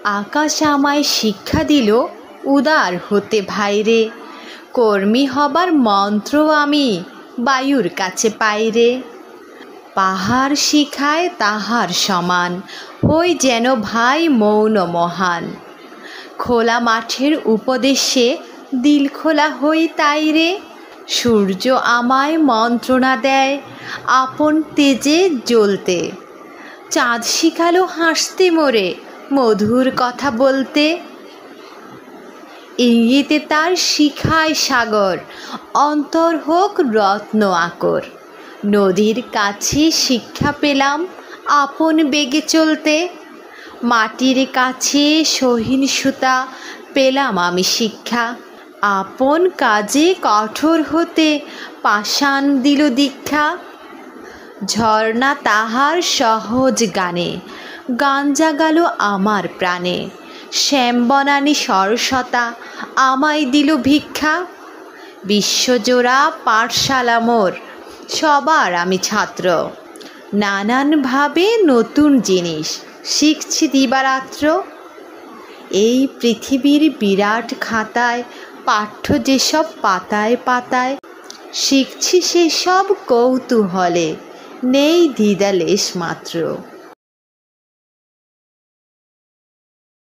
আকাশ আমায় শিক্ষা দিল উদার হতে ভাইরে, কর্মী হবার মন্ত্র আমি বায়ুর কাছে পাইরে। পাহাড় শিখায় তাহার সমান, হই যেন ভাই মৌন মহান। খোলা মাঠের উপদেশে দিল খোলা হই তাইরে, সূর্য আমায় মন্ত্রণা দেয় আপন তেজে জ্বলতে। চাঁদ শিখালো হাসতে মোরে মধুর কথা বলতে। ইঙ্গিতে তার শিখায় সাগর, অন্তর হোক রত্ন আকর। নদীর কাছে শিক্ষা পেলাম আপন বেগে চলতে। মাটির কাছে সহিষ্ণুতা পেলাম আমি শিক্ষা, আপন কাজে কঠোর হতে পাষাণ দিল দীক্ষা। ঝর্ণা তাহার সহজ গানে গান জাগালো আমার প্রাণে, শ্যামবনানী সরসতা আমায় দিল ভিক্ষা। বিশ্বজোড়া পাঠশালা মোর, সবার আমি ছাত্র, নানানভাবে নতুন জিনিস শিখছি দিবারাত্র। এই পৃথিবীর বিরাট খাতায় পাঠ্য যেসব পাতায় পাতায়, শিখছি সেসব কৌতূহলে, নেই দ্বিধা লেশ মাত্র।